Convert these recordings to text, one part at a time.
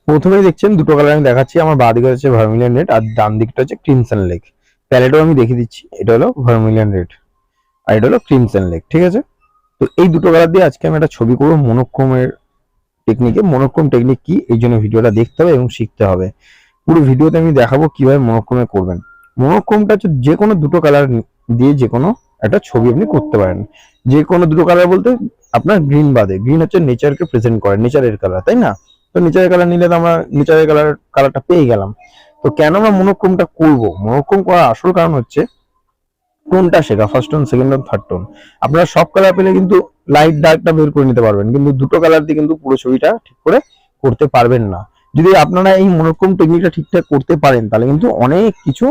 প্রথমেই দেখছেন দুটো কালার আমি দেখাচ্ছি। আমার বাঁ দিকে হচ্ছে ভার্মিলিয়ন রেড আর ডান দিকটা হচ্ছে ক্রিমসন লেক। প্যালেটও আমি দেখিয়ে দিচ্ছি। এটা হলো ভার্মিলিয়ন রেড আর এটা হলো ক্রিমসন লেক, ঠিক আছে? তো এই দুটো কালার দিয়ে আজকে আমি একটা ছবি করবো মনোক্রোমের টেকনিকে। মনোক্রোম টেকনিক কি, এই জন্য ভিডিওটা দেখতে হবে এবং শিখতে হবে। পুরো ভিডিওতে আমি দেখাবো কিভাবে মনোক্রোমে করবেন। মনোক্রোমটা হচ্ছে যে কোনো দুটো কালার দিয়ে যে কোনো একটা ছবি আপনি করতে পারেন। যে কোনো দুটো কালার বলতে আপনার গ্রিন বাদে, গ্রিন হচ্ছে নেচারকে প্রেজেন্ট করে, নেচারের কালার, তাই না? তো নেচারের কালার নিলে তো আমরা নেচারের কালারটা পেয়ে গেলাম। তো কেন আমরা মনোক্রোমটা করব? মনোক্রোম করার আসল কারণ হচ্ছে টোনটা শেখা, first tone, second tone, third tone. আপনারা সব কালার পেলে কিন্তু লাইট ডার্কটা বের করে নিতে পারবেন, কিন্তু দুটো কালার দিয়ে কিন্তু পুরো ছবিটা ঠিক করে করতে পারবেন না। যদি আপনারা এই মনোক্রোম টেকনিকটা ঠিকঠাক করতে পারেন তাহলে কিন্তু অনেক কিছু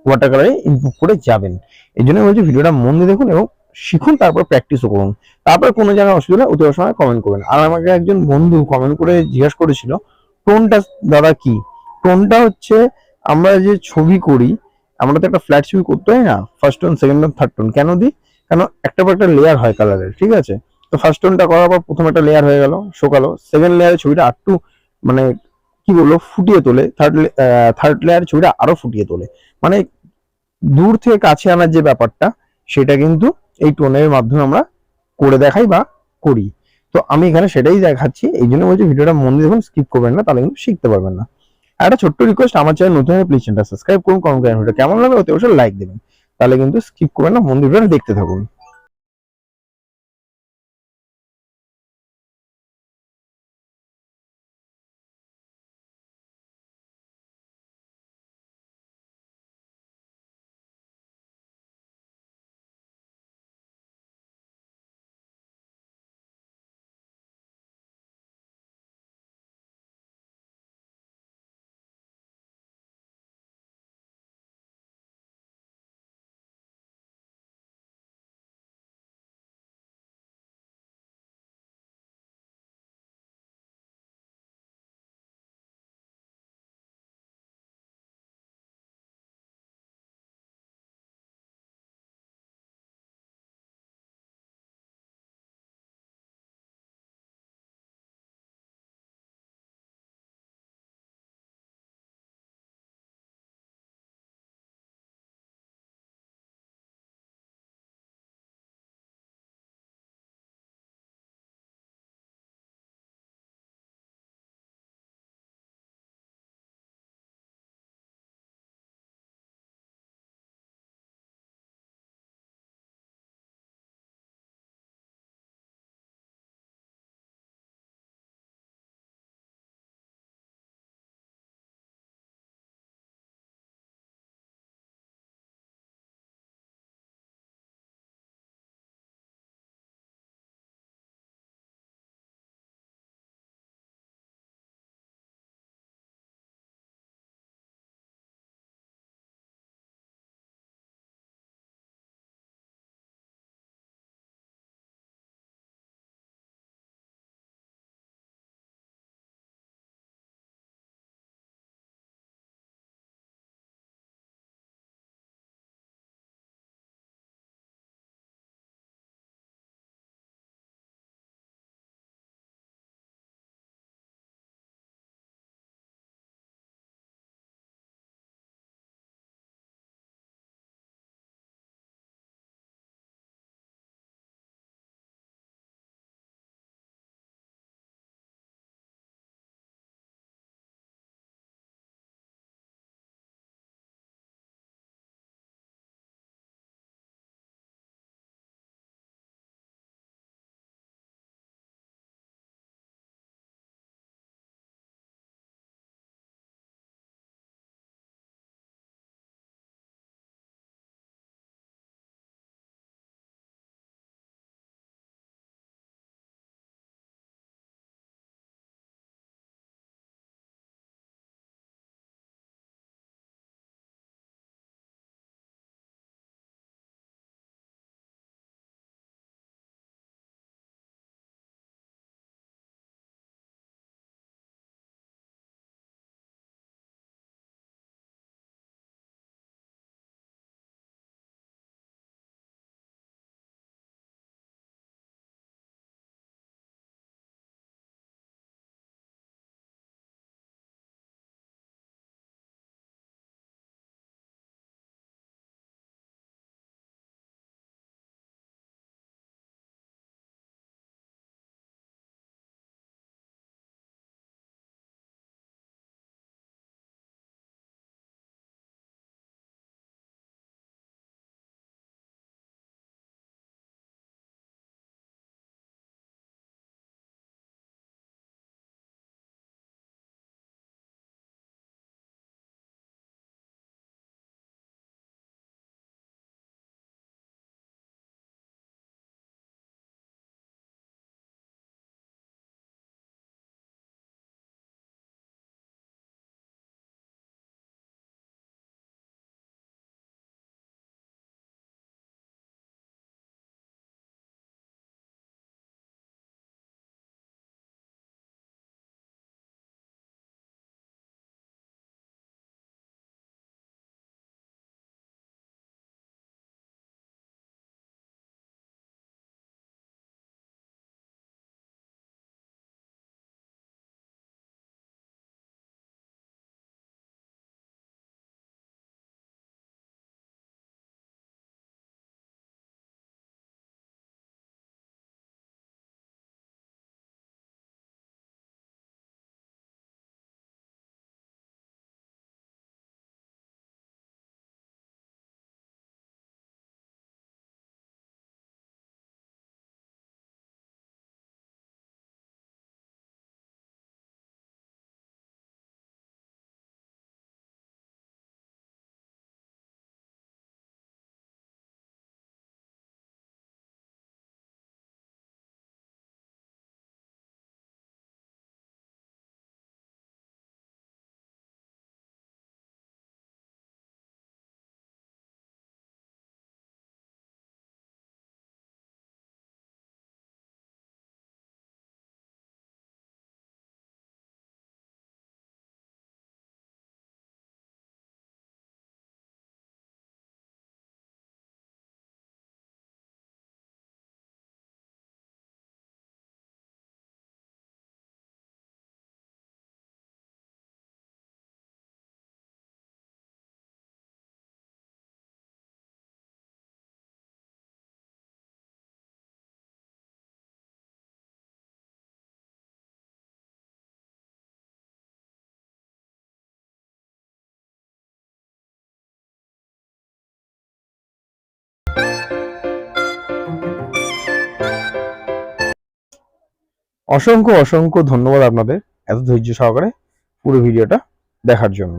ওয়াটার কালারে ইমপ্রুভ করে যাবেন। এই জন্য বলছি ভিডিওটা মন দিয়ে দেখুন এবং শিখুন, তারপর প্র্যাকটিসও করুন। তারপর কোনো জায়গায় অসুবিধা অতি সময় কমেন্ট করবেন। আর আমাকে একজন বন্ধু কমেন্ট করে জিজ্ঞাসা করেছিল টোনটা দাদা কি। টোনটা হচ্ছে আমরা যে ছবি করি, আমরা তো একটা ফ্ল্যাট ছবি করতে হয় না, first tone, second tone, third tone কেন দিই? কেন একটা পর একটা লেয়ার হয় কালারের, ঠিক আছে? তো ফার্স্ট টোনটা করার পর প্রথম একটা লেয়ার হয়ে গেল, শোকালো, সেকেন্ড লেয়ারের ছবিটা একটু মানে কি বলবো ফুটিয়ে তোলে, থার্ড লেয়ার ছবিটা আরো ফুটিয়ে তোলে। মানে দূর থেকে কাছে আনার যে ব্যাপারটা, সেটা কিন্তু এই টোনের মাধ্যমে আমরা করে দেখাই বা করি। তো আমি এখানে সেটাই দেখাচ্ছি। এই জন্য বলছি ভিডিওটা মন দিয়ে দেখুন, স্কিপ করবেন না, তাহলে কিন্তু শিখতে পারবেন না। আর একটা ছোট্ট রিকোয়েস্ট, আমার চ্যানেল নতুন হলে প্লিজ চ্যানেলটা সাবস্ক্রাইব করুন, কমেন্ট করেন ভিডিও কেমন লাগবে, অতি অবশ্যই লাইক দেবেন। তাহলে কিন্তু স্কিপ করবেন না, মন দিয়ে ভিডিওটা দেখতে থাকুন। অসংখ্য অসংখ্য ধন্যবাদ আপনাদের এত ধৈর্য সহকারে পুরো ভিডিওটা দেখার জন্য।